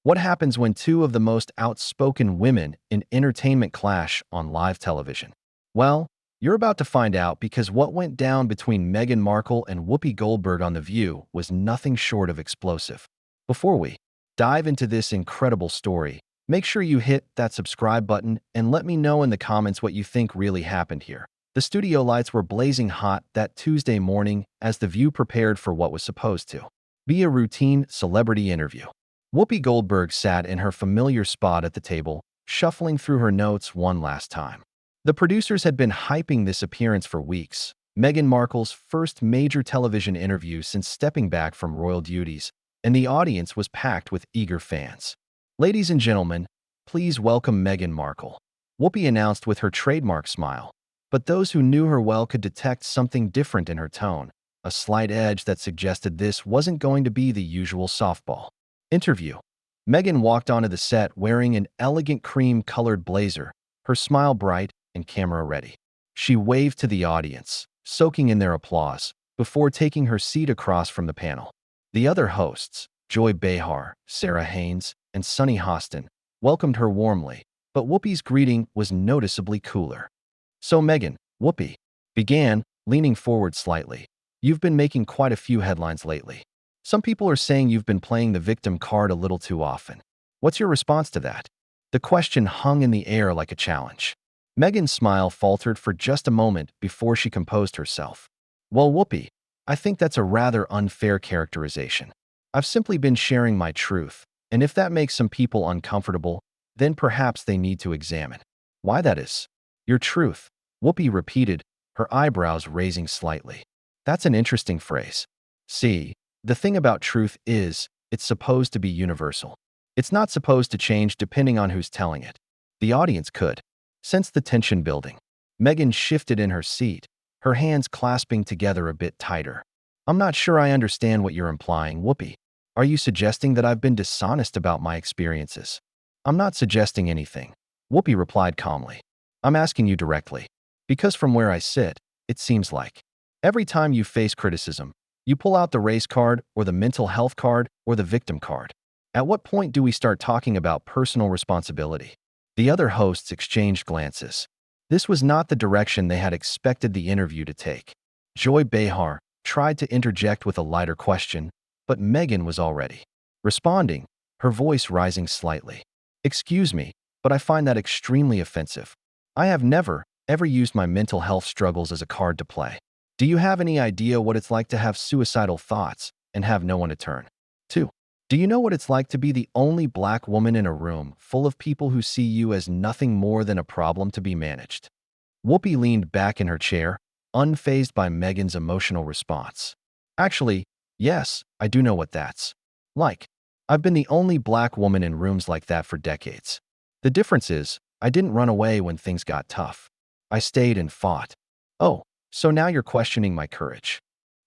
What happens when two of the most outspoken women in entertainment clash on live television? Well, you're about to find out because what went down between Meghan Markle and Whoopi Goldberg on The View was nothing short of explosive. Before we dive into this incredible story, make sure you hit that subscribe button and let me know in the comments what you think really happened here. The studio lights were blazing hot that Tuesday morning as The View prepared for what was supposed to be a routine celebrity interview. Whoopi Goldberg sat in her familiar spot at the table, shuffling through her notes one last time. The producers had been hyping this appearance for weeks, Meghan Markle's first major television interview since stepping back from royal duties, and the audience was packed with eager fans. "Ladies and gentlemen, please welcome Meghan Markle," Whoopi announced with her trademark smile. But those who knew her well could detect something different in her tone, a slight edge that suggested this wasn't going to be the usual softball interview. Meghan walked onto the set wearing an elegant cream-colored blazer, her smile bright and camera-ready. She waved to the audience, soaking in their applause, before taking her seat across from the panel. The other hosts, Joy Behar, Sarah Haynes, and Sunny Hostin, welcomed her warmly, but Whoopi's greeting was noticeably cooler. "So Meghan," Whoopi began, leaning forward slightly, "you've been making quite a few headlines lately. Some people are saying you've been playing the victim card a little too often. What's your response to that?" The question hung in the air like a challenge. Meghan's smile faltered for just a moment before she composed herself. "Well, Whoopi, I think that's a rather unfair characterization. I've simply been sharing my truth, and if that makes some people uncomfortable, then perhaps they need to examine why that is." "Your truth," Whoopi repeated, her eyebrows raising slightly. "That's an interesting phrase. See, the thing about truth is, it's supposed to be universal. It's not supposed to change depending on who's telling it." The audience could sense the tension building. Meghan shifted in her seat, her hands clasping together a bit tighter. "I'm not sure I understand what you're implying, Whoopi. Are you suggesting that I've been dishonest about my experiences?" "I'm not suggesting anything," Whoopi replied calmly. "I'm asking you directly, because from where I sit, it seems like every time you face criticism, you pull out the race card or the mental health card or the victim card. At what point do we start talking about personal responsibility?" The other hosts exchanged glances. This was not the direction they had expected the interview to take. Joy Behar tried to interject with a lighter question, but Meghan was already responding, her voice rising slightly. "Excuse me, but I find that extremely offensive. I have never, ever used my mental health struggles as a card to play. Do you have any idea what it's like to have suicidal thoughts and have no one to turn to? Do you know what it's like to be the only Black woman in a room full of people who see you as nothing more than a problem to be managed?" Whoopi leaned back in her chair, unfazed by Meghan's emotional response. "Actually, yes, I do know what that's like. I've been the only Black woman in rooms like that for decades. The difference is, I didn't run away when things got tough. I stayed and fought." "Oh, so now you're questioning my courage."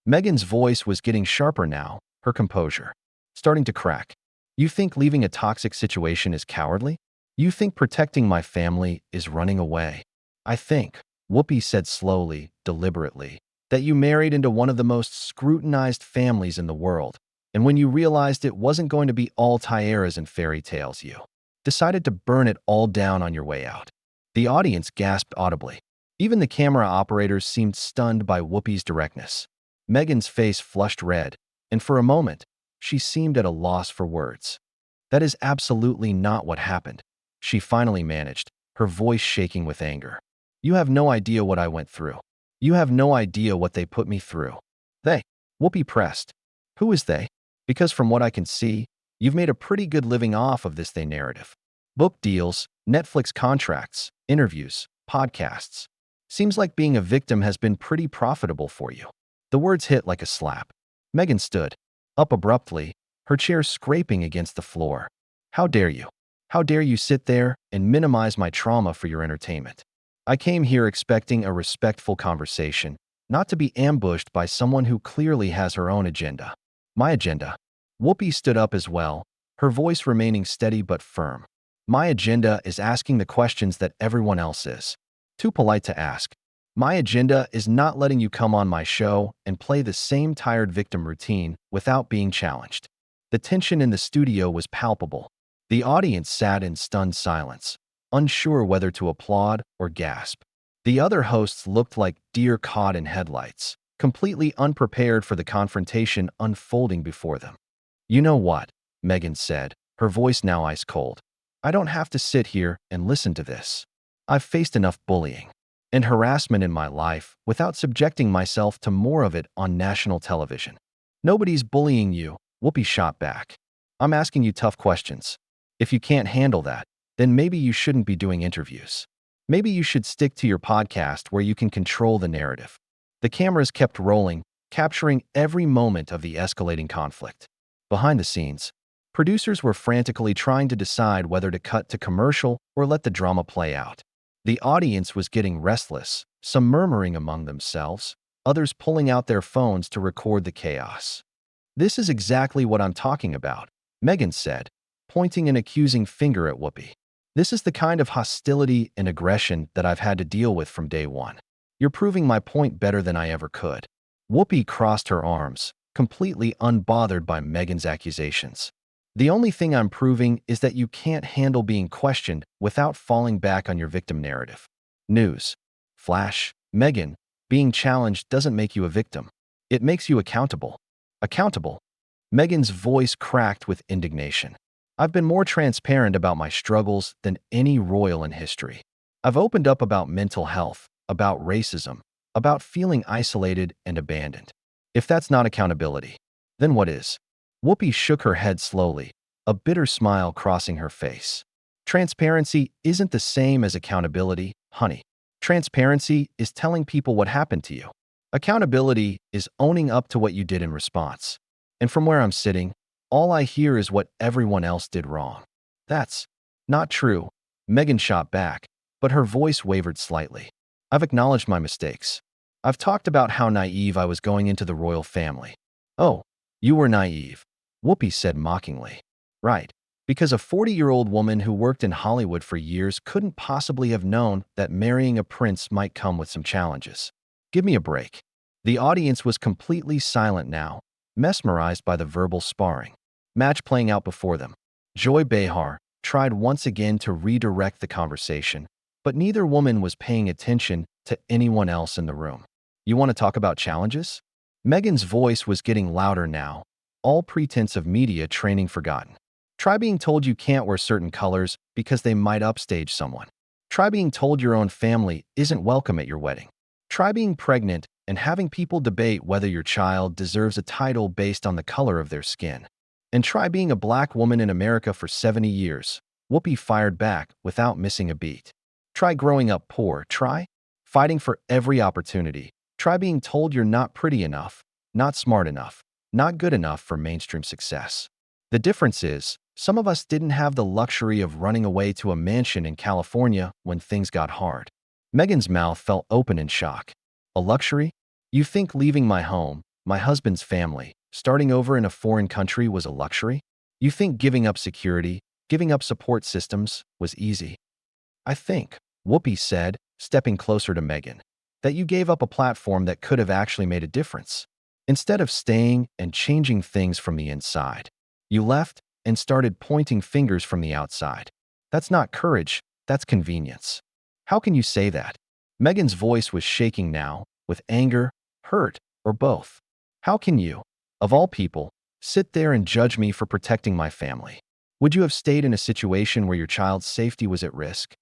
Meghan's voice was getting sharper now, her composure starting to crack. "You think leaving a toxic situation is cowardly? You think protecting my family is running away? I think," Whoopi said slowly, deliberately, "that you married into one of the most scrutinized families in the world, and when you realized it wasn't going to be all tiaras and fairy tales, you decided to burn it all down on your way out." The audience gasped audibly. Even the camera operators seemed stunned by Whoopi's directness. Meghan's face flushed red, and for a moment, she seemed at a loss for words. "That is absolutely not what happened," she finally managed, her voice shaking with anger. "You have no idea what I went through. You have no idea what they put me through." "They?" Whoopi pressed. "Who is they? Because from what I can see, you've made a pretty good living off of this they narrative. Book deals, Netflix contracts, interviews, podcasts. Seems like being a victim has been pretty profitable for you." The words hit like a slap. Meghan stood up abruptly, her chair scraping against the floor. "How dare you? How dare you sit there and minimize my trauma for your entertainment? I came here expecting a respectful conversation, not to be ambushed by someone who clearly has her own agenda." "My agenda?" Whoopi stood up as well, her voice remaining steady but firm. "My agenda is asking the questions that everyone else is too polite to ask. My agenda is not letting you come on my show and play the same tired victim routine without being challenged." The tension in the studio was palpable. The audience sat in stunned silence, unsure whether to applaud or gasp. The other hosts looked like deer caught in headlights, completely unprepared for the confrontation unfolding before them. "You know what?" Meghan said, her voice now ice cold. "I don't have to sit here and listen to this. I've faced enough bullying and harassment in my life without subjecting myself to more of it on national television." "Nobody's bullying you," Whoopi shot back. "I'm asking you tough questions. If you can't handle that, then maybe you shouldn't be doing interviews. Maybe you should stick to your podcast where you can control the narrative." The cameras kept rolling, capturing every moment of the escalating conflict. Behind the scenes, producers were frantically trying to decide whether to cut to commercial or let the drama play out. The audience was getting restless, some murmuring among themselves, others pulling out their phones to record the chaos. "This is exactly what I'm talking about," Meghan said, pointing an accusing finger at Whoopi. "This is the kind of hostility and aggression that I've had to deal with from day one. You're proving my point better than I ever could." Whoopi crossed her arms, completely unbothered by Meghan's accusations. "The only thing I'm proving is that you can't handle being questioned without falling back on your victim narrative." News flash: Meghan, being challenged doesn't make you a victim. It makes you accountable. Accountable? Meghan's voice cracked with indignation. "I've been more transparent about my struggles than any royal in history. I've opened up about mental health, about racism, about feeling isolated and abandoned. If that's not accountability, then what is?" Whoopi shook her head slowly, a bitter smile crossing her face. "Transparency isn't the same as accountability, honey. Transparency is telling people what happened to you. Accountability is owning up to what you did in response. And from where I'm sitting, all I hear is what everyone else did wrong." "That's not true," Meghan shot back, but her voice wavered slightly. "I've acknowledged my mistakes. I've talked about how naive I was going into the royal family." "Oh, you were naive," Whoopi said mockingly. "Right, because a 40-year-old woman who worked in Hollywood for years couldn't possibly have known that marrying a prince might come with some challenges. Give me a break." The audience was completely silent now, mesmerized by the verbal sparring match playing out before them. Joy Behar tried once again to redirect the conversation, but neither woman was paying attention to anyone else in the room. "You want to talk about challenges?" Meghan's voice was getting louder now, all pretense of media training forgotten. "Try being told you can't wear certain colors because they might upstage someone. Try being told your own family isn't welcome at your wedding. Try being pregnant and having people debate whether your child deserves a title based on the color of their skin. And try being a black woman in America for 70 years. Whoopi fired back without missing a beat. "Try growing up poor. Try fighting for every opportunity. Try being told you're not pretty enough, not smart enough, not good enough for mainstream success. The difference is, some of us didn't have the luxury of running away to a mansion in California when things got hard." Meghan's mouth fell open in shock. "A luxury? You think leaving my home, my husband's family, starting over in a foreign country was a luxury? You think giving up security, giving up support systems was easy? I think," Whoopi said, stepping closer to Meghan, "that you gave up a platform that could have actually made a difference. Instead of staying and changing things from the inside, you left and started pointing fingers from the outside. That's not courage, that's convenience." "How can you say that?" Meghan's voice was shaking now, with anger, hurt, or both. "How can you, of all people, sit there and judge me for protecting my family? Would you have stayed in a situation where your child's safety was at risk?"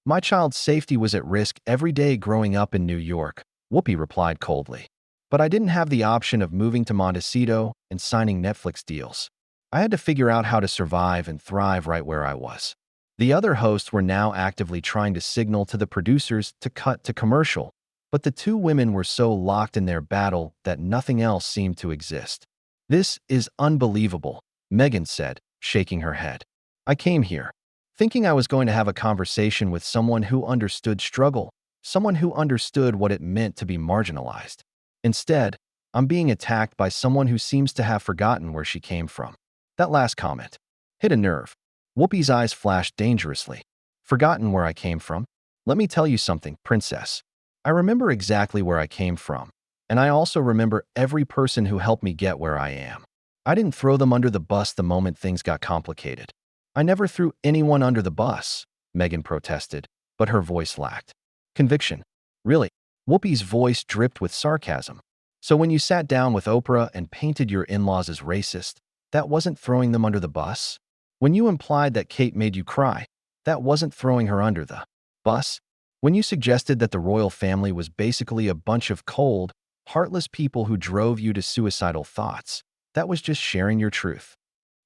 "My child's safety was at risk every day growing up in New York," Whoopi replied coldly. "But I didn't have the option of moving to Montecito and signing Netflix deals. I had to figure out how to survive and thrive right where I was." The other hosts were now actively trying to signal to the producers to cut to commercial, but the two women were so locked in their battle that nothing else seemed to exist. "This is unbelievable," Meghan said, shaking her head. "I came here thinking I was going to have a conversation with someone who understood struggle, someone who understood what it meant to be marginalized. Instead, I'm being attacked by someone who seems to have forgotten where she came from." That last comment hit a nerve. Whoopi's eyes flashed dangerously. "Forgotten where I came from? Let me tell you something, princess. I remember exactly where I came from, and I also remember every person who helped me get where I am. I didn't throw them under the bus the moment things got complicated. I never threw anyone under the bus, Meghan protested, but her voice lacked conviction. Really? Whoopi's voice dripped with sarcasm. So when you sat down with Oprah and painted your in-laws as racist, that wasn't throwing them under the bus? When you implied that Kate made you cry, that wasn't throwing her under the bus? When you suggested that the royal family was basically a bunch of cold, heartless people who drove you to suicidal thoughts, that was just sharing your truth.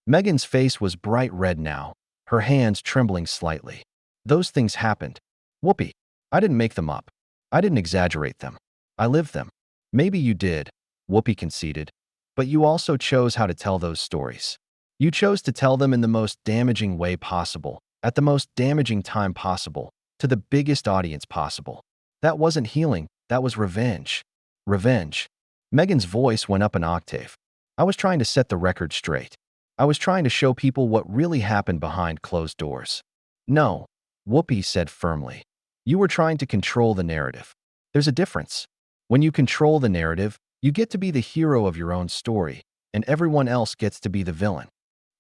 Meghan's face was bright red now, her hands trembling slightly. Those things happened. Whoopi, I didn't make them up. I didn't exaggerate them. I lived them. Maybe you did, Whoopi conceded, but you also chose how to tell those stories. You chose to tell them in the most damaging way possible, at the most damaging time possible, to the biggest audience possible. That wasn't healing, that was revenge. Revenge. Meghan's voice went up an octave. I was trying to set the record straight. I was trying to show people what really happened behind closed doors. No, Whoopi said firmly. You were trying to control the narrative. There's a difference. When you control the narrative, you get to be the hero of your own story, and everyone else gets to be the villain.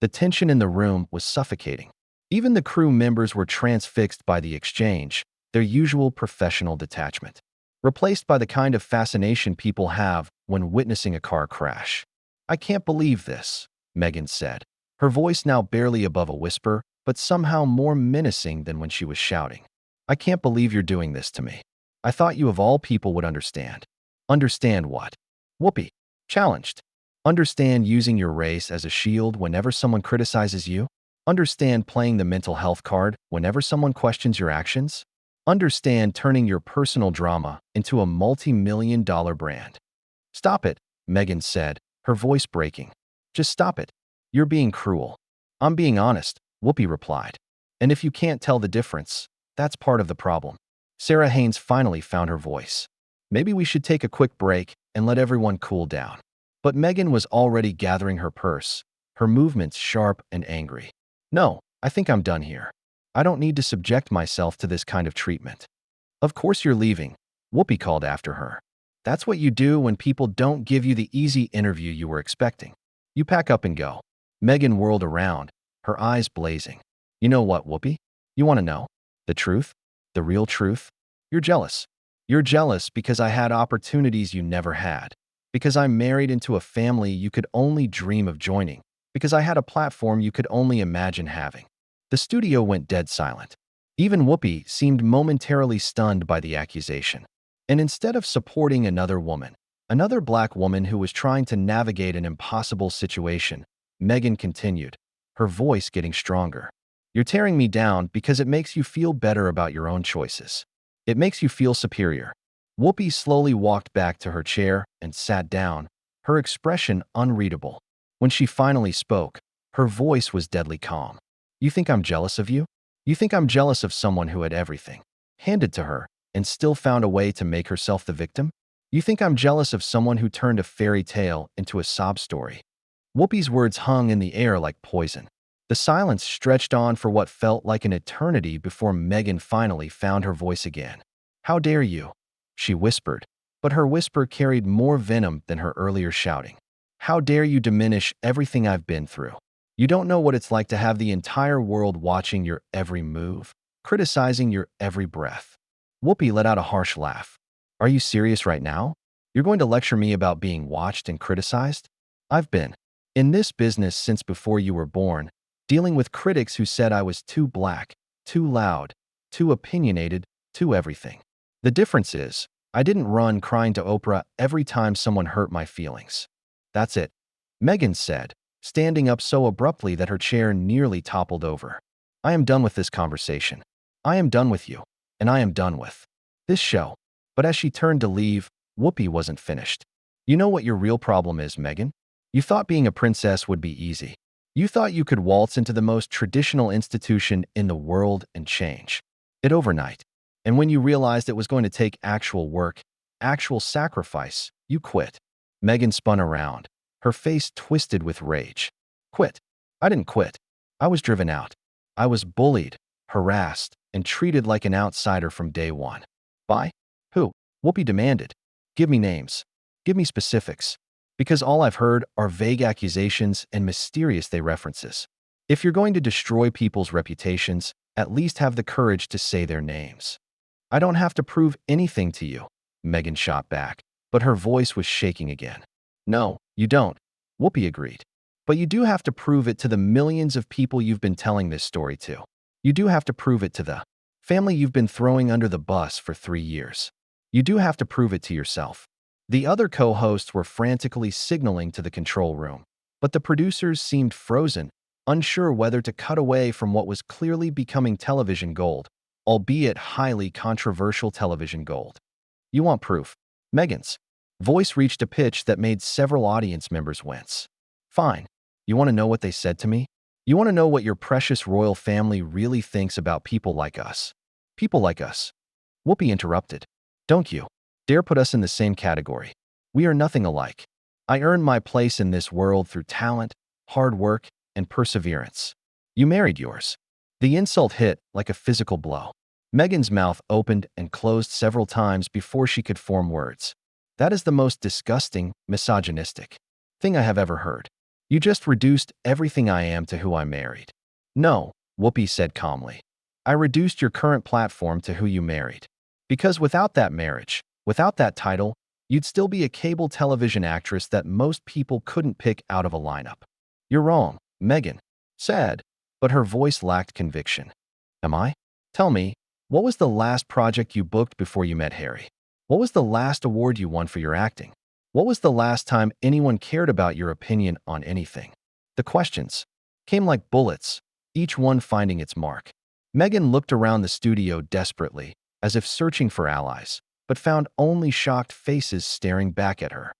The tension in the room was suffocating. Even the crew members were transfixed by the exchange, their usual professional detachment, replaced by the kind of fascination people have when witnessing a car crash. I can't believe this, Meghan said, her voice now barely above a whisper, but somehow more menacing than when she was shouting. I can't believe you're doing this to me. I thought you of all people would understand. Understand what? Whoopi challenged. Understand using your race as a shield whenever someone criticizes you? Understand playing the mental health card whenever someone questions your actions? Understand turning your personal drama into a multi-million-dollar brand? Stop it, Meghan said, her voice breaking. Just stop it. You're being cruel. I'm being honest, Whoopi replied. And if you can't tell the difference, that's part of the problem. Sarah Haynes finally found her voice. Maybe we should take a quick break and let everyone cool down. But Meghan was already gathering her purse, her movements sharp and angry. No, I think I'm done here. I don't need to subject myself to this kind of treatment. Of course you're leaving, Whoopi called after her. That's what you do when people don't give you the easy interview you were expecting. You pack up and go. Meghan whirled around, her eyes blazing. You know what, Whoopi? You want to know? The truth? The real truth? You're jealous. You're jealous because I had opportunities you never had. Because I'm married into a family you could only dream of joining. Because I had a platform you could only imagine having. The studio went dead silent. Even Whoopi seemed momentarily stunned by the accusation. And instead of supporting another woman, another black woman who was trying to navigate an impossible situation, Meghan continued, her voice getting stronger. You're tearing me down because it makes you feel better about your own choices. It makes you feel superior. Whoopi slowly walked back to her chair and sat down, her expression unreadable. When she finally spoke, her voice was deadly calm. You think I'm jealous of you? You think I'm jealous of someone who had everything handed to her and still found a way to make herself the victim? You think I'm jealous of someone who turned a fairy tale into a sob story? Whoopi's words hung in the air like poison. The silence stretched on for what felt like an eternity before Meghan finally found her voice again. How dare you? She whispered, but her whisper carried more venom than her earlier shouting. How dare you diminish everything I've been through? You don't know what it's like to have the entire world watching your every move, criticizing your every breath. Whoopi let out a harsh laugh. Are you serious right now? You're going to lecture me about being watched and criticized? I've been in this business since before you were born, dealing with critics who said I was too black, too loud, too opinionated, too everything. The difference is, I didn't run crying to Oprah every time someone hurt my feelings. That's it, Meghan said, standing up so abruptly that her chair nearly toppled over. I am done with this conversation. I am done with you, and I am done with this show. But as she turned to leave, Whoopi wasn't finished. You know what your real problem is, Meghan? You thought being a princess would be easy. You thought you could waltz into the most traditional institution in the world and change it overnight. And when you realized it was going to take actual work, actual sacrifice, you quit. Meghan spun around, her face twisted with rage. Quit? I didn't quit. I was driven out. I was bullied, harassed, and treated like an outsider from day one. By who? Whoopi demanded. Give me names. Give me specifics. Because all I've heard are vague accusations and mysterious they references. If you're going to destroy people's reputations, at least have the courage to say their names. I don't have to prove anything to you, Meghan shot back, but her voice was shaking again. No, you don't, Whoopi agreed. But you do have to prove it to the millions of people you've been telling this story to. You do have to prove it to the family you've been throwing under the bus for 3 years. You do have to prove it to yourself. The other co-hosts were frantically signaling to the control room, but the producers seemed frozen, unsure whether to cut away from what was clearly becoming television gold, albeit highly controversial television gold. You want proof? Meghan's voice reached a pitch that made several audience members wince. Fine. You want to know what they said to me? You want to know what your precious royal family really thinks about people like us? People like us. Whoopi interrupted. Don't you dare put us in the same category. We are nothing alike. I earned my place in this world through talent, hard work, and perseverance. You married yours. The insult hit like a physical blow. Meghan's mouth opened and closed several times before she could form words. That is the most disgusting, misogynistic thing I have ever heard. You just reduced everything I am to who I married. No, Whoopi said calmly. I reduced your current platform to who you married. Because without that marriage, without that title, you'd still be a cable television actress that most people couldn't pick out of a lineup. You're wrong, Meghan said, but her voice lacked conviction. Am I? Tell me, what was the last project you booked before you met Harry? What was the last award you won for your acting? What was the last time anyone cared about your opinion on anything? The questions came like bullets, each one finding its mark. Meghan looked around the studio desperately, as if searching for allies, but found only shocked faces staring back at her.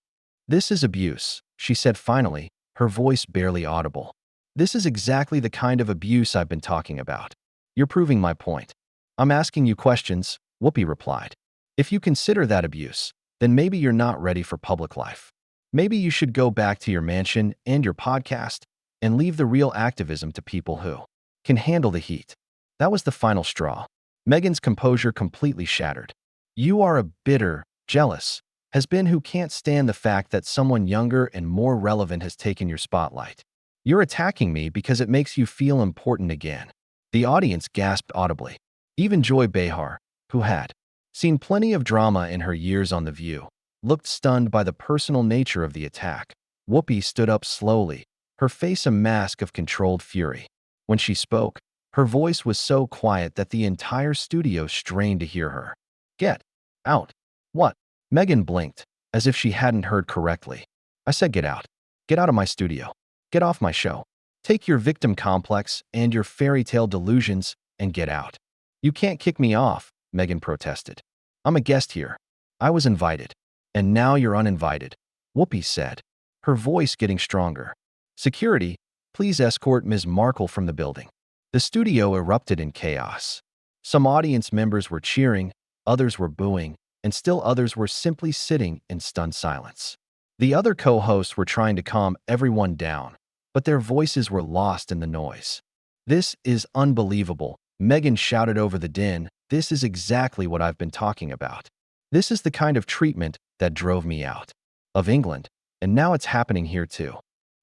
This is abuse, she said finally, her voice barely audible. This is exactly the kind of abuse I've been talking about. You're proving my point. I'm asking you questions, Whoopi replied. If you consider that abuse, then maybe you're not ready for public life. Maybe you should go back to your mansion and your podcast and leave the real activism to people who can handle the heat. That was the final straw. Meghan's composure completely shattered. You are a bitter, jealous has-been who can't stand the fact that someone younger and more relevant has taken your spotlight. You're attacking me because it makes you feel important again. The audience gasped audibly. Even Joy Behar, who had seen plenty of drama in her years on The View, looked stunned by the personal nature of the attack. Whoopi stood up slowly, her face a mask of controlled fury. When she spoke, her voice was so quiet that the entire studio strained to hear her. Get out. What? Meghan blinked, as if she hadn't heard correctly. I said get out. Get out of my studio. Get off my show. Take your victim complex and your fairy tale delusions and get out. You can't kick me off, Meghan protested. I'm a guest here. I was invited. And now you're uninvited, Whoopi said, her voice getting stronger. Security, please escort Ms. Markle from the building. The studio erupted in chaos. Some audience members were cheering, others were booing, and still others were simply sitting in stunned silence. The other co-hosts were trying to calm everyone down, but their voices were lost in the noise. This is unbelievable, Meghan shouted over the din. This is exactly what I've been talking about. This is the kind of treatment that drove me out of England, and now it's happening here too.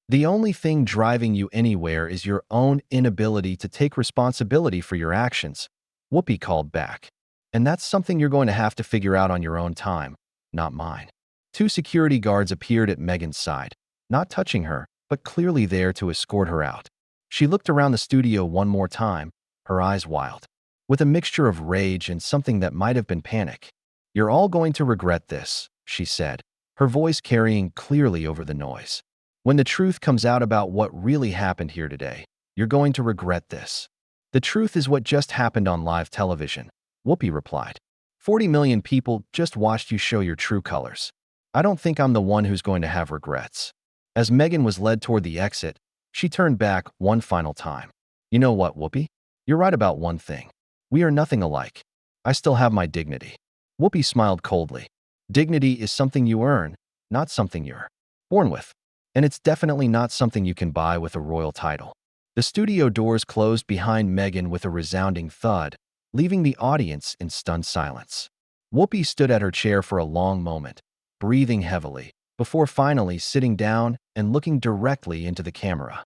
The only thing driving you anywhere is your own inability to take responsibility for your actions, Whoopi called back. And that's something you're going to have to figure out on your own time, not mine. 2 security guards appeared at Meghan's side, not touching her, but clearly there to escort her out. She looked around the studio one more time, her eyes wild, with a mixture of rage and something that might have been panic. You're all going to regret this, she said, her voice carrying clearly over the noise. When the truth comes out about what really happened here today, you're going to regret this. The truth is what just happened on live television, Whoopi replied. 40 million people just watched you show your true colors. I don't think I'm the one who's going to have regrets. As Meghan was led toward the exit, she turned back one final time. You know what, Whoopi? You're right about one thing. We are nothing alike. I still have my dignity. Whoopi smiled coldly. Dignity is something you earn, not something you're born with. And it's definitely not something you can buy with a royal title. The studio doors closed behind Meghan with a resounding thud, leaving the audience in stunned silence. Whoopi stood at her chair for a long moment, breathing heavily, before finally sitting down and looking directly into the camera.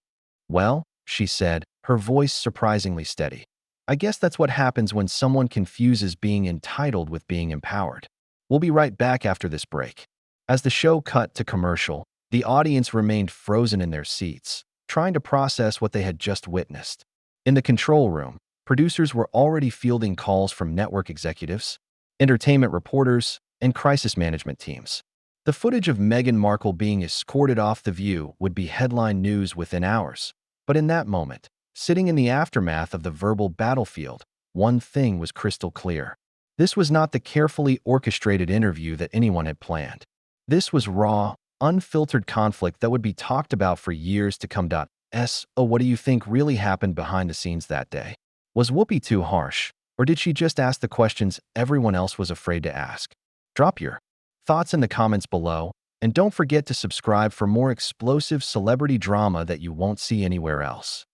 Well, she said, her voice surprisingly steady. I guess that's what happens when someone confuses being entitled with being empowered. We'll be right back after this break. As the show cut to commercial, the audience remained frozen in their seats, trying to process what they had just witnessed. In the control room, producers were already fielding calls from network executives, entertainment reporters, and crisis management teams. The footage of Meghan Markle being escorted off The View would be headline news within hours. But in that moment, sitting in the aftermath of the verbal battlefield, one thing was crystal clear. This was not the carefully orchestrated interview that anyone had planned. This was raw, unfiltered conflict that would be talked about for years to come. What do you think really happened behind the scenes that day? Was Whoopi too harsh, or did she just ask the questions everyone else was afraid to ask? Drop your thoughts in the comments below, and don't forget to subscribe for more explosive celebrity drama that you won't see anywhere else.